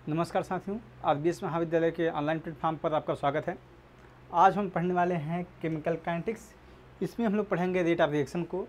नमस्कार साथियों, आरबीएस महाविद्यालय के ऑनलाइन प्लेटफॉर्म पर आपका स्वागत है। आज हम पढ़ने वाले हैं केमिकल काइनेटिक्स। इसमें हम लोग पढ़ेंगे रेट ऑफ रिएक्शन को,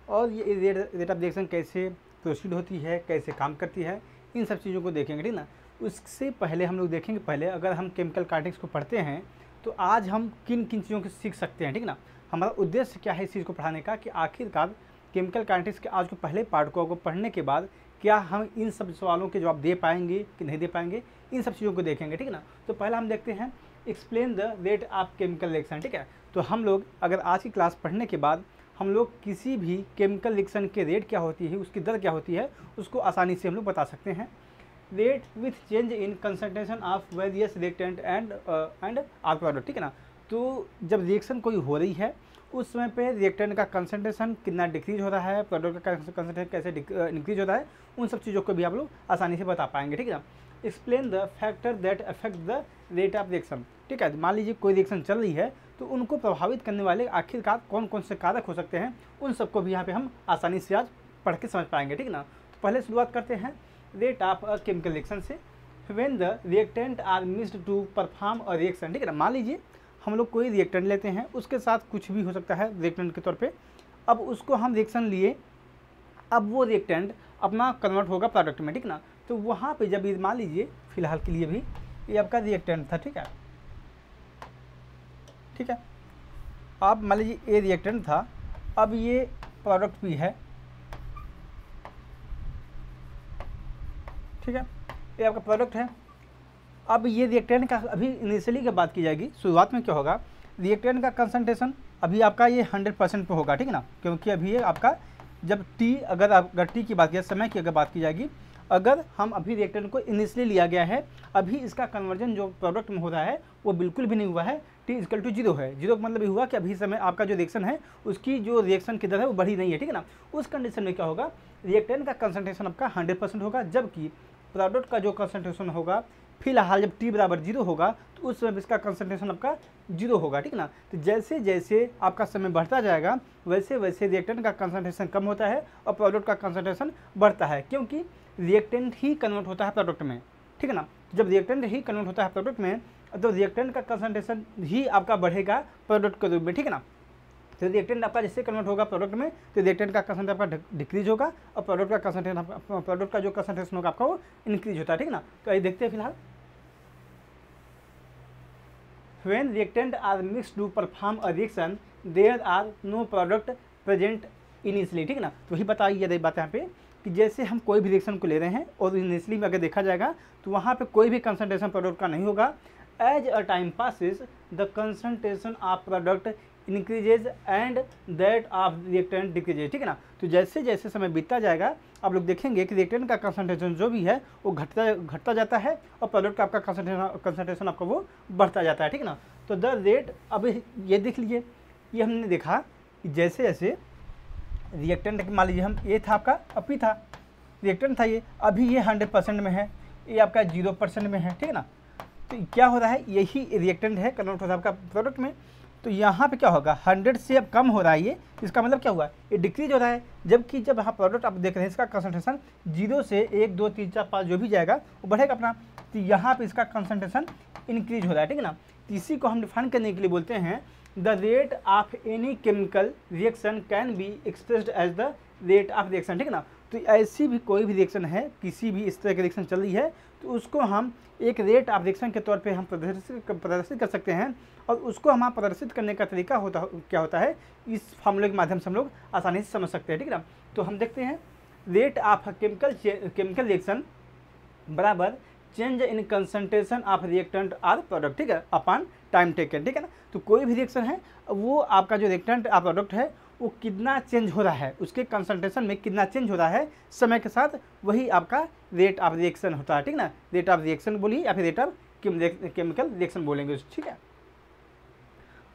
और ये रेट ऑफ रिएक्शन कैसे प्रोसीड होती है, कैसे काम करती है, इन सब चीज़ों को देखेंगे, ठीक ना। उससे पहले हम लोग देखेंगे, पहले अगर हम केमिकल काइनेटिक्स को पढ़ते हैं तो आज हम किन किन चीज़ों को सीख सकते हैं, ठीक ना। हमारा उद्देश्य क्या है इस चीज़ को पढ़ाने का, कि आखिरकार केमिकल काइनेटिक्स के आज को पहले पार्ट को पढ़ने के बाद क्या हम इन सब सवालों के जवाब दे पाएंगे कि नहीं दे पाएंगे, इन सब चीज़ों को देखेंगे, ठीक है ना। तो पहला हम देखते हैं explain the rate of chemical reaction, ठीक है। तो हम लोग अगर आज की क्लास पढ़ने के बाद हम लोग किसी भी केमिकल रिएक्शन के रेट क्या होती है, उसकी दर क्या होती है, उसको आसानी से हम लोग बता सकते हैं। Rate with change in concentration of various reactant and or product, ठीक है ना। तो जब रिएक्शन कोई हो रही है उस समय पे रिएक्टेंट का कंसंट्रेशन कितना डिक्रीज हो रहा है, प्रोडक्ट का कंसंट्रेशन कैसे इंक्रीज हो रहा है, उन सब चीज़ों को भी आप लोग आसानी से बता पाएंगे, ठीक है ना। Explain the factor that affect the rate of reaction, ठीक है। मान लीजिए कोई रिएक्शन चल रही है तो उनको प्रभावित करने वाले आखिरकार कौन कौन से कारक हो सकते हैं, उन सबको भी यहाँ पे हम आसानी से आज पढ़ के समझ पाएंगे, ठीक है ना। तो पहले शुरुआत करते हैं rate of a chemical reaction से। When the reactant are mixed to perform a reaction, ठीक है ना। मान लीजिए हम लोग कोई रिएक्टेंट लेते हैं, उसके साथ कुछ भी हो सकता है रिएक्टेंट के तौर पे। अब उसको हम रिएक्शन लिए, अब वो रिएक्टेंट अपना कन्वर्ट होगा प्रोडक्ट में, ठीक ना। तो वहाँ पे जब मान लीजिए फिलहाल के लिए भी ये आपका रिएक्टेंट था, ठीक है, ठीक है। अब मान लीजिए ये रिएक्टेंट था, अब ये प्रोडक्ट भी है, ठीक है, ये आपका प्रोडक्ट है। अब ये रिएक्टेंट का अभी इनिशियली की बात की जाएगी, शुरुआत में क्या होगा, रिएक्टेंट का कंसंट्रेशन अभी आपका ये 100% पे होगा, ठीक है ना। क्योंकि अभी ये आपका जब अगर टी की बात की, समय की अगर बात की जाएगी, अगर हम अभी रिएक्टेंट को इनिशियली लिया गया है, अभी इसका कन्वर्जन जो प्रोडक्ट में हो रहा है वो बिल्कुल भी नहीं हुआ है, T=0 है। जीरो का मतलब ये हुआ कि अभी समय आपका जो रिएक्शन है उसकी जो रिएक्शन की दर है वो बढ़ी नहीं है, ठीक है ना। उस कंडीशन में क्या होगा, रिएक्टेंट का कंसंट्रेशन आपका 100% होगा, जबकि प्रोडक्ट का जो कंसंट्रेशन होगा फिलहाल जब T=0 होगा तो उस समय इसका कंसंट्रेशन आपका 0 होगा, ठीक ना। तो जैसे जैसे आपका समय बढ़ता जाएगा वैसे वैसे रिएक्टेंट का कंसंट्रेशन कम होता है और प्रोडक्ट का कंसंट्रेशन बढ़ता है, क्योंकि रिएक्टेंट ही कन्वर्ट होता है प्रोडक्ट में, ठीक है ना। जब रिएक्टेंट ही कन्वर्ट होता है प्रोडक्ट में तो रिएक्टेंट का कंसंट्रेशन ही आपका बढ़ेगा प्रोडक्ट के रूप में, ठीक है ना। तो रिएक्टेंट आपका जैसे कन्वर्ट होगा प्रोडक्ट में तो रिएक्टेंट का कंसंट्रेशन आपका डिक्रीज होगा और प्रोडक्ट का जो कंसंट्रेशन होगा आपका वो इंक्रीज होता है, ठीक है ना। तो आइए देखते हैं फिलहाल। When reactant are mixed to perform a reaction, there are no product present initially, ठीक है ना। तो वही बताई ये बात यहाँ पे कि जैसे हम कोई भी रिएक्शन को ले रहे हैं और इनिशियली में अगर देखा जाएगा तो वहाँ पे कोई भी कंसंट्रेशन प्रोडक्ट का नहीं होगा। As a time passes the concentration of product increases and that of reactant decreases, ठीक है ना। तो जैसे जैसे समय बीतता जाएगा आप लोग देखेंगे कि रिएक्टेंट का कंसंट्रेशन जो भी है वो घटता जाता है और प्रोडक्ट का आपका कंसंट्रेशन आपका वो बढ़ता जाता है, ठीक है ना। तो द रेट, अब ये देख लीजिए, ये हमने देखा कि जैसे जैसे रिएक्टेंट मान लीजिए हम ये था आपका अपी था रिएक्टेंट था, ये अभी ये 100% में है, ये आपका 0% में है, ठीक है ना। तो क्या हो रहा है, यही रिएक्टेंट है कन्वर्ट हो रहा है आपका प्रोडक्ट में। तो यहाँ पे क्या होगा, 100 से अब कम हो रहा है ये, इसका मतलब क्या हुआ, ये डिक्रीज हो रहा है। जबकि जब हाँ प्रोडक्ट आप देख रहे हैं इसका कंसंट्रेशन 0 से 1 2 3 4 5 जो भी जाएगा वो बढ़ेगा अपना, तो यहाँ पे इसका कंसंट्रेशन इंक्रीज हो रहा है, ठीक है ना। तो इसी को हम डिफाइन करने के लिए बोलते हैं the rate of any chemical reaction can be expressed as the rate of reaction, ठीक है ना। तो ऐसी भी कोई भी रिएक्शन है, किसी भी इस तरह की रिएक्शन चल रही है तो उसको हम एक रेट ऑफ रिएक्शन के तौर पे हम प्रदर्शित कर सकते हैं। और उसको हम प्रदर्शित करने का तरीका क्या होता है, इस फार्मूले के माध्यम से हम लोग आसानी से समझ सकते हैं, ठीक है ना। तो हम देखते हैं रेट ऑफ केमिकल रिएक्शन बराबर change in concentration of reactant or product, ठीक है, अपॉन टाइम टेकन, ठीक है ना। तो कोई भी रिएक्शन है वो आपका जो रिएक्टेंट आ प्रोडक्ट है वो कितना चेंज हो रहा है, उसके कंसंट्रेशन में कितना चेंज हो रहा है समय के साथ, वही आपका रेट ऑफ रिएक्शन होता है, ठीक ना। रेट ऑफ रिएक्शन बोलिए या फिर रेट ऑफ केमिकल रिएक्शन बोलेंगे, ठीक है।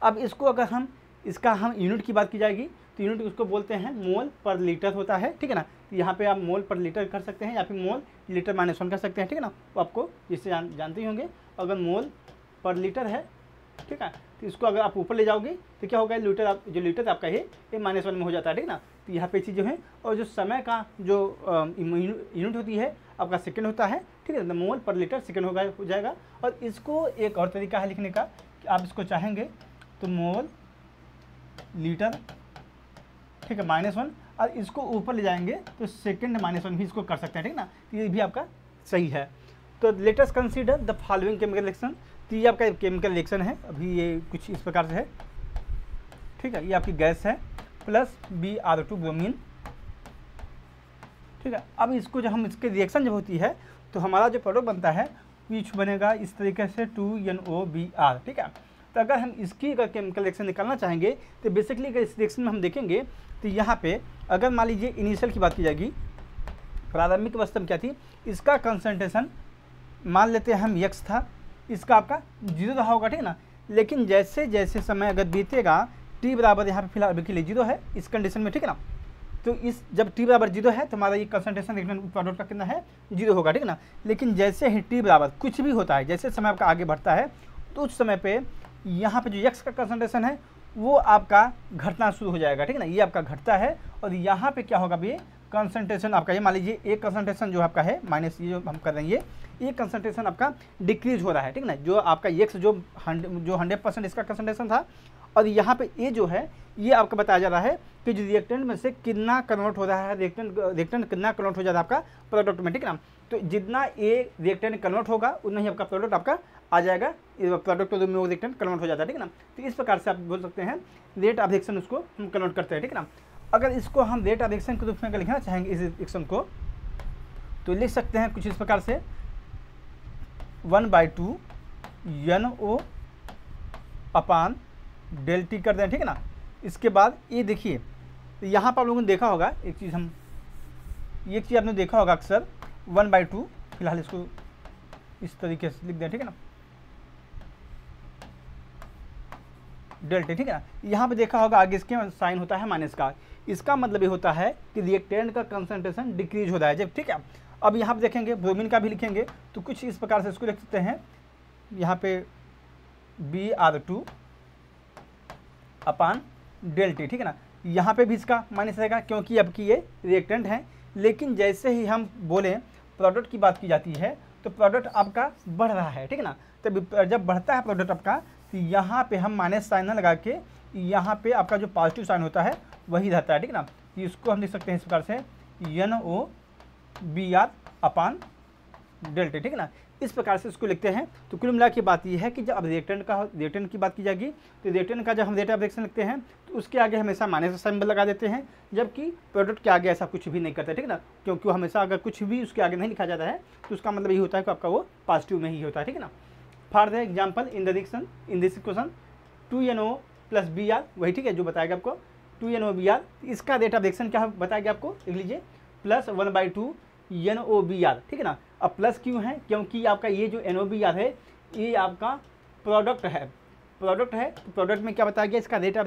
अब इसको अगर हम यूनिट की बात की जाएगी तो यूनिट उसको बोलते हैं मोल पर लीटर होता है, ठीक है ना। तो यहाँ पे आप मोल पर लीटर कर सकते हैं या फिर मोल लीटर -1 कर सकते हैं, ठीक है ना। वो आपको जिससे जानते ही होंगे, अगर मोल पर लीटर है, ठीक है, तो इसको अगर आप ऊपर ले जाओगे तो क्या होगा, लीटर जो लीटर आपका ये -1 में हो जाता है, ठीक है ना। तो यहाँ पे चीज़ जो है, और जो समय का जो यूनिट होती है आपका सेकंड होता है, ठीक है, मोल पर लीटर सेकंड हो जाएगा। और इसको एक और तरीका है लिखने का कि आप इसको चाहेंगे तो मोल लीटर, ठीक है, -1, और इसको ऊपर ले जाएंगे तो सेकंड -1 भी इसको कर सकते हैं, ठीक ना, तो ये भी आपका सही है। तो let us consider the following chemical reaction. तो ये आपका केमिकल रिएक्शन है, अभी ये कुछ इस प्रकार से है, ठीक है, ये आपकी गैस है प्लस Br2 ब्रोमीन, ठीक है। अब इसको जब हम इसके रिएक्शन जब होती है तो हमारा जो प्रोडक्ट बनता है कुछ बनेगा इस तरीके से 2NOBr, ठीक है। तो अगर हम इसकी अगर केमिकल रिएक्शन निकालना चाहेंगे तो बेसिकली अगर इस रिएक्शन में हम देखेंगे तो यहाँ पे अगर मान लीजिए इनिशियल की बात की जाएगी, प्रारंभिक अवस्था में क्या थी, इसका कंसंट्रेशन मान लेते हैं हम x था, इसका आपका 0 रहा होगा, ठीक है ना। लेकिन जैसे जैसे समय अगर बीतेगा, t बराबर यहाँ पे फिलहाल अभी के लिए 0 है इस कंडीशन में, ठीक है ना। तो इस जब t बराबर 0 है तो हमारा ये कंसंट्रेशन रिएक्टेंट प्रोडक्ट का कितना है, 0 होगा, ठीक है ना। लेकिन जैसे ही t बराबर कुछ भी होता है, जैसे समय आपका आगे बढ़ता है तो उस समय पे यहाँ पे जो x का कंसंट्रेशन है वो आपका घटना शुरू हो जाएगा, ठीक है ना। ये आपका घटता है और यहाँ पे क्या होगा भी कंसंट्रेशन आपका, ये मान लीजिए एक कंसंट्रेशन जो आपका है माइनस ये जो हम कर रहे हैं ये कंसंट्रेशन आपका डिक्रीज हो रहा है, ठीक है ना। जो आपका x जो 100% इसका कंसंट्रेशन था, और यहाँ पे ये जो है ये आपका बताया जा रहा है कि जो रिएक्टेंट में से कितना कन्वर्ट हो रहा है, रिएक्टेंट कितना कन्वर्ट हो जाता है आपका प्रोडक्ट में, ठीक है ना। तो जितना ये रिएक्टेंट कन्वर्ट होगा उतना ही आपका प्रोडक्ट आपका आ जाएगा, प्रोडक्ट में वो रिएक्टेंट कन्वर्ट हो जाता है, ठीक है ना। तो इस प्रकार से आप बोल सकते हैं रेट ऑफ रिएक्शन उसको हम कन्वर्ट करते हैं, ठीक है ना। अगर इसको हम रेट ऑफ रिएक्शन के रूप में लिखना चाहेंगे इस रिएक्शन को तो लिख सकते हैं कुछ इस प्रकार से 1/2 NO अपान ΔT कर दें, ठीक है ना। इसके बाद ये देखिए तो यहाँ पर आप लोगों ने देखा होगा एक चीज़ आपने देखा होगा अक्सर 1/2, फिलहाल इसको इस तरीके से लिख दें, ठीक है ना, ΔT, ठीक है ना। यहाँ पे देखा होगा आगे इसके साइन होता है माइनस का, इसका मतलब ये होता है कि रिएक्टेंट का कंसंट्रेशन डिक्रीज होता है जब, ठीक है। अब यहाँ पे देखेंगे ब्रोमीन का भी लिखेंगे तो कुछ इस प्रकार से इसको लिख सकते हैं, यहाँ पे Br2 अपान ΔT, ठीक है ना। यहाँ पे भी इसका माइनस रहेगा क्योंकि अब की ये रिएक्टेंट है। लेकिन जैसे ही हम बोलें प्रोडक्ट की बात की जाती है तो प्रोडक्ट आपका बढ़ रहा है, ठीक है ना। तो जब बढ़ता है प्रोडक्ट आपका तो यहाँ पे हम माइनस साइन ना लगा के यहाँ पे आपका जो पॉजिटिव साइन होता है वही रहता है, ठीक है ना। तो इसको हम लिख सकते हैं इस प्रकार से NOBr अपान ΔT, ठीक है ना। इस प्रकार से इसको लिखते हैं। तो कुल मिला के बात यह है कि जब अब रिएक्टेंट की बात की जाएगी तो रिएक्टेंट का जब हम रेट ऑफ रिएक्शन लिखते हैं तो उसके आगे हमेशा माइनस का सिंबल लगा देते हैं, जबकि प्रोडक्ट के आगे ऐसा कुछ भी नहीं करते, ठीक है ना। क्योंकि हमेशा अगर कुछ भी उसके आगे नहीं लिखा जाता है तो उसका मतलब ये होता है कि आपका वो पॉजिटिव में ही होता है, ठीक है ना। For the example in this equation 2NO plus Br, वही ठीक है जो बताएगा आपको 2NOBr, इसका रेट ऑफ रिएक्शन क्या बताएगा आपको, लिख लीजिए प्लस 1/2 NOBr, ठीक है ना। अब प्लस क्यों है, क्योंकि आपका ये जो NOBr है ये आपका प्रोडक्ट है तो प्रोडक्ट में क्या बताया गया, इसका रेट ऑफ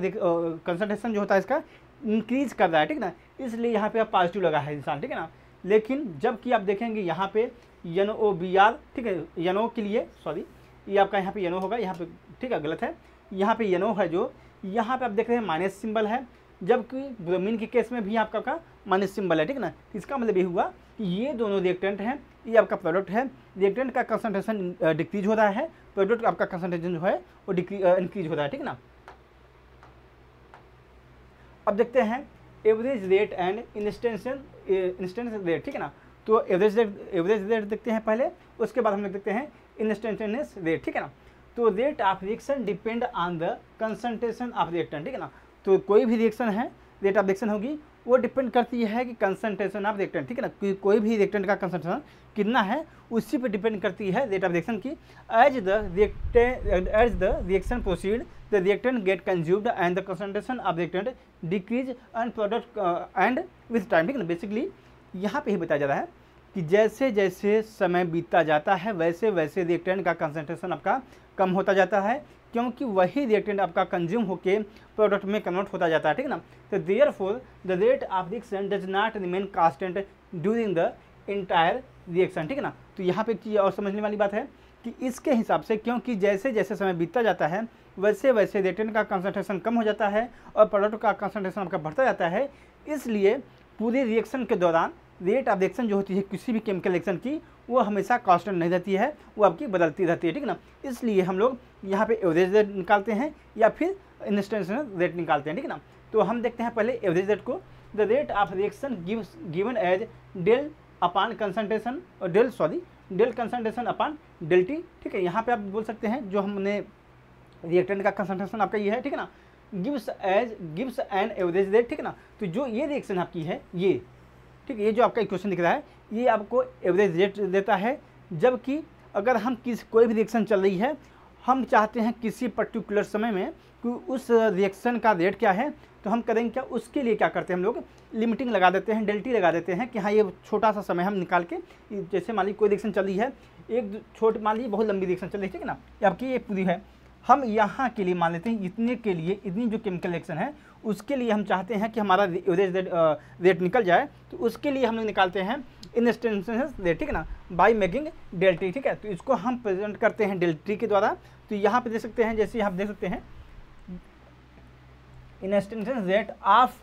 कंसंट्रेशन जो होता है इसका इंक्रीज कर रहा है, ठीक है ना। इसलिए यहाँ पे आप पॉजिटिव लगा है इंसान, ठीक है ना। लेकिन जब कि आप देखेंगे यहाँ पे NOBr, ठीक है, NO के लिए सॉरी ये आपका यहाँ पे NO होगा, यहाँ पे ठीक है गलत है, यहाँ पे NO है जो यहाँ पे आप देख रहे हैं माइनस सिंबल है, जबकि ब्रोमीन के केस में भी आपका माइनस सिंबल है, ठीक है ना। इसका मतलब ये हुआ कि ये दोनों रिएक्टेंट हैं, ये आपका प्रोडक्ट है, रिएक्टेंट का कंसंट्रेशन डिक्रीज हो रहा है, प्रोडक्ट आपका कंसंट्रेशन जो है वो इंक्रीज हो रहा है, ठीक है ना। अब देखते हैं average rate and instance rate, ठीक है ना। तो एवरेज रेट देखते हैं पहले, उसके बाद हम लोग देखते हैं इंस्टेंटेनियस रेट, ठीक है ना। तो rate of reaction depend on the concentration of reactant, ठीक है ना। तो कोई भी रिएक्शन है रेट ऑफ रिएक्शन होगी वो डिपेंड करती है कि कंसंट्रेशन ऑफ रिएक्टेंट, ठीक है ना। कोई भी रिएक्टेंट का कंसंट्रेशन कितना है उसी पे डिपेंड करती है रेट ऑफ रिएक्शन की। As the reaction proceed the reactant get consumed and the concentration of reactant decrease and product and with time, ठीक है ना। बेसिकली यहाँ पे ही बताया जा रहा है कि जैसे जैसे समय बीतता जाता है वैसे वैसे रिएक्टेंट का कंसंट्रेशन आपका कम होता जाता है, क्योंकि वही रिएक्टेंट आपका कंज्यूम होके प्रोडक्ट में कन्वर्ट होता जाता है, ठीक है ना। तो therefore the rate of reaction does not remain constant during the entire reaction, ठीक है ना। तो यहाँ पे एक चीज़ और समझने वाली बात है कि इसके हिसाब से, क्योंकि जैसे जैसे समय बीतता जाता है वैसे वैसे रिएक्टेंट का कंसंट्रेशन कम हो जाता है और प्रोडक्ट का कंसंट्रेशन आपका बढ़ता जाता है, इसलिए पूरे रिएक्शन के दौरान रेट ऑफ रिएक्शन जो होती है किसी भी केमिकल रिएक्शन की, वो हमेशा कांस्टेंट नहीं रहती है, वो आपकी बदलती रहती है, ठीक ना। इसलिए हम लोग यहाँ पे एवरेज रेट निकालते हैं या फिर इंस्टेंटेनियस रेट निकालते हैं, ठीक ना। तो हम देखते हैं पहले एवरेज रेट को। The rate of reaction given as del upon concentration और del concentration upon del T, ठीक है। यहाँ पे आप बोल सकते हैं जो हमने रिएक्टेंट का कंसंट्रेशन आपका ये है, ठीक है ना, गिव्स एन एवरेज रेट, ठीक है ना। तो जो ये रिएक्शन आपकी है ये, ठीक है, ये जो आपका इक्वेशन दिख रहा है ये आपको एवरेज रेट देता है। जबकि अगर हम कोई भी रिएक्शन चल रही है, हम चाहते हैं किसी पर्टिकुलर समय में कि उस रिएक्शन का रेट क्या है, तो हम करेंगे क्या, उसके लिए क्या करते हैं हम लोग लिमिटिंग लगा देते हैं, डेल्टी लगा देते हैं कि हाँ ये छोटा सा समय हम निकाल के, जैसे मान लीजिए कोई रिएक्शन चल रही है, एक छोटी मान लीजिए बहुत लंबी रिएक्शन चल रही है, ठीक है ना, आपकी ये पूरी है, हम यहाँ के लिए मान लेते हैं इतने के लिए, इतनी जो केमिकल रिएक्शन है उसके लिए हम चाहते हैं कि हमारा एवरेज रेट निकल जाए, तो उसके लिए हम लोग निकालते हैं इंस्टेंटेनियस रेट, ठीक है ना, बाय मेकिंग डेल टी, ठीक है। तो इसको हम प्रेजेंट करते हैं डेल टी के द्वारा। तो यहाँ पे देख सकते हैं, जैसे आप देख सकते हैं instantaneous rate of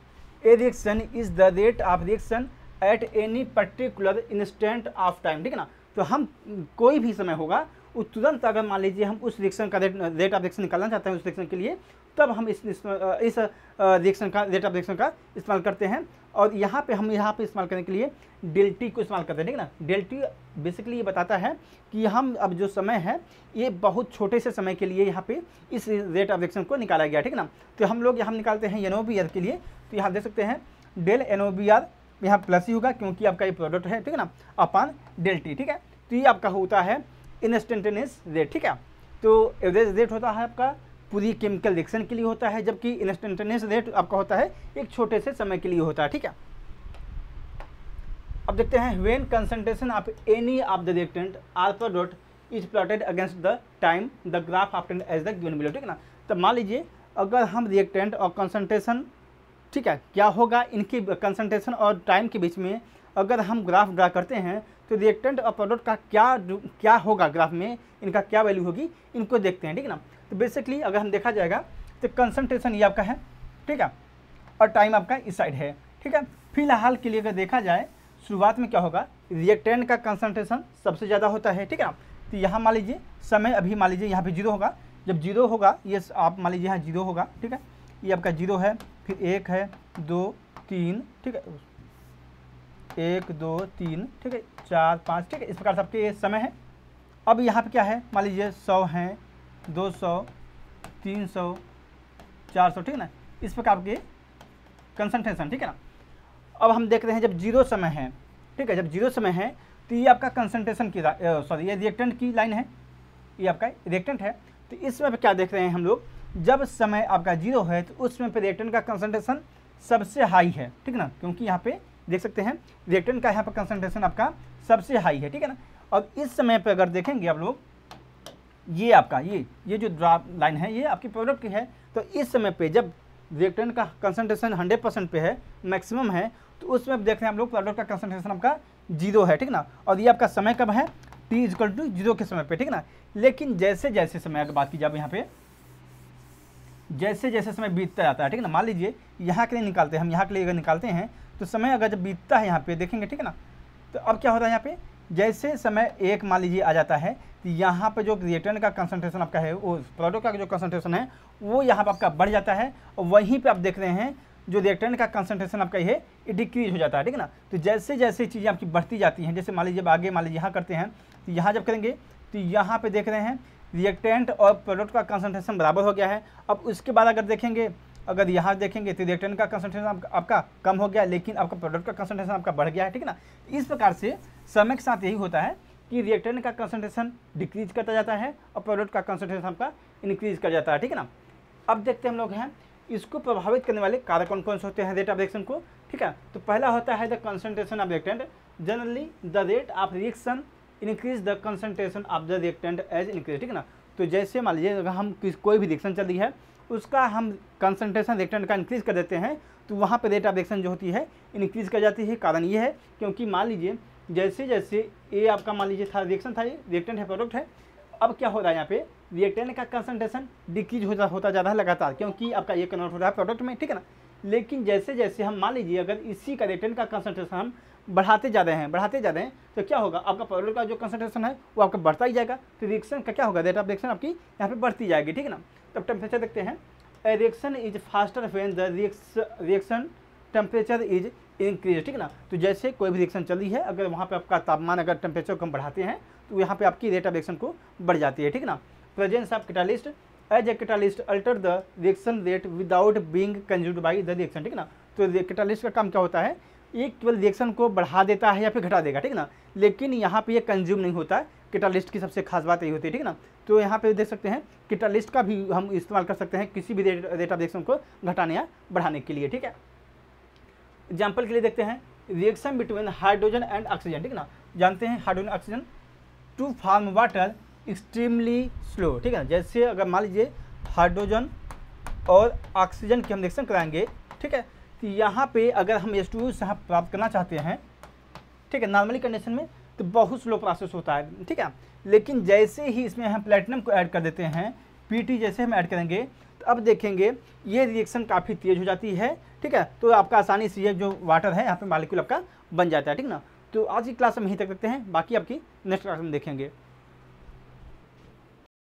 A reaction is the rate of reaction at any particular instant of time, ठीक है ना। तो हम कोई भी समय होगा वो तुरंत, अगर मान लीजिए हम उस रिएक्शन का रेट ऑफ रिएक्शन निकालना चाहते हैं उस रिएक्शन के लिए, तब हम इस रिएक्शन का रेट ऑफ रिएक्शन का इस्तेमाल करते हैं। और यहाँ पे हम इस्तेमाल करने के लिए डेल टी को इस्तेमाल करते हैं, ठीक है ना। डेल टी बेसिकली ये बताता है कि हम अब जो समय है ये बहुत छोटे से समय के लिए यहाँ पे इस रेट ऑफ रिएक्शन को निकाला गया, ठीक है ना। तो हम लोग यहाँ निकालते हैं NOBR के लिए, तो यहाँ देख सकते हैं डेल NOBR यहाँ प्लस ही होगा क्योंकि आपका ये प्रोडक्ट है, ठीक है ना, अपान डेल टी, ठीक है। तो ये आपका होता है इंस्टेंटेनियस रेट, ठीक है। तो एवरेज रेट होता है आपका पूरी केमिकल रिएक्शन के लिए होता है, जबकि इंस्टेंटेनियस रेट आपका होता है एक छोटे से समय के लिए होता है, ठीक है। अब देखते हैं when concentration of any of the reactant or product is plotted against the time the graph obtained as the given below, ठीक है ना। तो मान लीजिए अगर हम रिएक्टेंट और कंसंट्रेशन, ठीक है, क्या होगा इनकी कंसंट्रेशन और टाइम के बीच में अगर हम ग्राफ ड्रा करते हैं, तो रिएक्टेंट और प्रोडक्ट का क्या होगा ग्राफ में, इनका क्या वैल्यू होगी, इनको देखते हैं, ठीक है ना। तो बेसिकली अगर हम देखा जाएगा तो कंसंट्रेशन ये आपका है, ठीक है, और टाइम आपका इस साइड है, ठीक है। फिलहाल के लिए अगर देखा जाए शुरुआत में क्या होगा, रिएक्टेंट का कंसंट्रेशन सबसे ज़्यादा होता है, ठीक है ना। तो यहाँ मान लीजिए समय अभी मान लीजिए यहाँ पे 0 होगा, जब 0 होगा ये आप मान लीजिए यहाँ 0 होगा, ठीक है, ये आपका 0 है, फिर 1 है, 2 3, ठीक है, 1 2 3, ठीक है, 4 5, ठीक है, इस प्रकार से आपके ये समय है। अब यहाँ पे क्या है, मान लीजिए 100 हैं, 200 300 400, ठीक है ना, इस प्रकार आपके कंसंट्रेशन, ठीक है ना। अब हम देख रहे हैं जब 0 समय है, ठीक है, जब 0 समय है तो ये आपका कंसंट्रेशन की ये रिएक्टेंट की लाइन है, ये आपका रिएक्टेंट है। तो इसमें पे क्या देख रहे हैं हम लोग, जब समय आपका 0 है तो उसमें पे रिएक्टेंट का कंसंट्रेशन सबसे हाई है, ठीक है ना, क्योंकि यहाँ पे देख सकते हैं रिएक्टेंट का यहाँ पर कंसंट्रेशन आपका सबसे हाई है, ठीक है ना। और इस समय पे अगर देखेंगे आप लोग, ये आपका ये जो ड्रॉप लाइन है ये आपकी प्रोडक्ट की है। तो इस समय पे जब रिएक्टेंट का कंसंट्रेशन 100% पे है, मैक्सिमम है, तो उसमें देख रहे हैं हम लोग प्रोडक्ट का कंसंट्रेशन आपका 0 है, ठीक ना। और ये आपका समय कब है, t = 0 के समय पे, ठीक ना। लेकिन जैसे जैसे समय अगर बात की जाए यहाँ पे, जैसे जैसे समय बीतता जाता है, ठीक है ना, मान लीजिए यहाँ के लिए निकालते हैं हम, यहाँ के लिए अगर निकालते हैं तो समय अगर जब बीतता है यहाँ पे देखेंगे, ठीक है ना, तो अब क्या होता है यहाँ पे, जैसे समय 1 मान लीजिए आ जाता है तो यहाँ पे जो रिएक्टेंट का कंसंट्रेशन आपका है, वो प्रोडक्ट का जो कंसंट्रेशन है वो यहाँ पे आपका बढ़ जाता है, और वहीं पे आप देख रहे हैं जो रिएक्टेंट का कंसंट्रेशन आपका ये डिक्रीज हो जाता है, ठीक है ना। तो जैसे जैसे चीज़ें आपकी बढ़ती जाती हैं, जैसे मान लीजिए आगे मान लीजिए यहाँ करते हैं, तो यहाँ जब करेंगे तो यहाँ पे देख रहे हैं रिएक्टेंट और प्रोडक्ट का कंसंट्रेशन बराबर हो गया है। अब उसके बाद अगर देखेंगे, अगर यहाँ देखेंगे तो रिएक्टेंट का कंसंट्रेशन आपका कम हो गया, लेकिन आपका प्रोडक्ट का कंसंट्रेशन आपका बढ़ गया है, ठीक है ना। इस प्रकार से समय के साथ यही होता है कि रिएक्टेंट का कंसंट्रेशन डिक्रीज करता जाता है और प्रोडक्ट का कंसंट्रेशन आपका इंक्रीज कर जाता है, ठीक है ना। अब देखते हैं हम लोग हैं इसको प्रभावित करने वाले कारक कौन कौन से होते हैं रेट ऑफ रिएक्शन को, ठीक है। तो पहला होता है the concentration of reactant, generally the rate of reaction increase the concentration of the reactant as increase, ठीक है ना। तो जैसे मान लीजिए अगर हम कोई भी रिएक्शन चल रही है उसका हम कंसंट्रेशन रिएक्टेंट का इंक्रीज कर देते हैं, तो वहाँ पे रेट ऑफ रिएक्शन जो होती है इंक्रीज कर जाती है। कारण ये है क्योंकि मान लीजिए जैसे जैसे ये आपका मान लीजिए था रिएक्शन था, ये रिएक्टेंट है, प्रोडक्ट है, अब क्या हो रहा है यहाँ पे रिएक्टेंट का कंसंट्रेशन डिक्रीज होता जा रहा है लगातार, क्योंकि आपका ये कन्वर्ट हो रहा है प्रोडक्ट में, ठीक है ना। लेकिन जैसे जैसे हम मान लीजिए अगर इसी का रिएक्टेंट का कंसंट्रेशन हम बढ़ाते जा रहे हैं तो क्या होगा, आपका प्रोडक्ट का जो कंसंट्रेशन है वो आपका बढ़ता ही जाएगा, तो रिएक्शन का क्या होगा, रेट ऑफ रिएक्शन आपकी यहाँ पे बढ़ती जाएगी, ठीक है ना। तब टेम्परेचर देखते हैं, ए reaction is faster when the reaction temperature is increase, ठीक है ना। तो जैसे कोई भी रिएक्शन चल रही है, अगर वहाँ पे आपका तापमान अगर टेम्परेचर को हम बढ़ाते हैं तो यहाँ पे आपकी रेट ऑफ रिएक्शन को बढ़ जाती है, ठीक है ना। Presence of catalyst, as a catalyst alter the reaction rate without being consumed by the reaction, ठीक है ना। तो कैटालिस्ट का काम क्या होता है, ये केवल रिएक्शन को बढ़ा देता है या फिर घटा देगा, ठीक है ना, लेकिन यहाँ पे ये कंज्यूम नहीं होता है। कैटालिस्ट की सबसे खास बात यही होती है, ठीक है ना। तो यहाँ पे देख सकते हैं कैटालिस्ट का भी हम इस्तेमाल कर सकते हैं किसी भी रेट ऑफ रिएक्शन को घटाने या बढ़ाने के लिए, ठीक है। एग्जाम्पल के लिए देखते हैं, reaction between hydrogen and oxygen, ठीक है ना। जानते हैं hydrogen oxygen to form water extremely slow, ठीक है ना। जैसे अगर मान लीजिए हाइड्रोजन और ऑक्सीजन की हम रिएक्शन कराएंगे, ठीक है, तो यहाँ पे अगर हम H2O से प्राप्त करना चाहते हैं, ठीक है, नॉर्मली कंडीशन में तो बहुत स्लो प्रोसेस होता है, ठीक है। लेकिन जैसे ही इसमें हम प्लेटिनम को ऐड कर देते हैं, Pt जैसे हम ऐड करेंगे तो अब देखेंगे ये रिएक्शन काफ़ी तेज़ हो जाती है, ठीक है। तो आपका आसानी से ये जो वाटर है यहाँ पे मॉलिक्यूल आपका बन जाता है, ठीक ना। तो आज की क्लास में यहीं तक रखते हैं, बाकी आपकी नेक्स्ट क्लास में देखेंगे।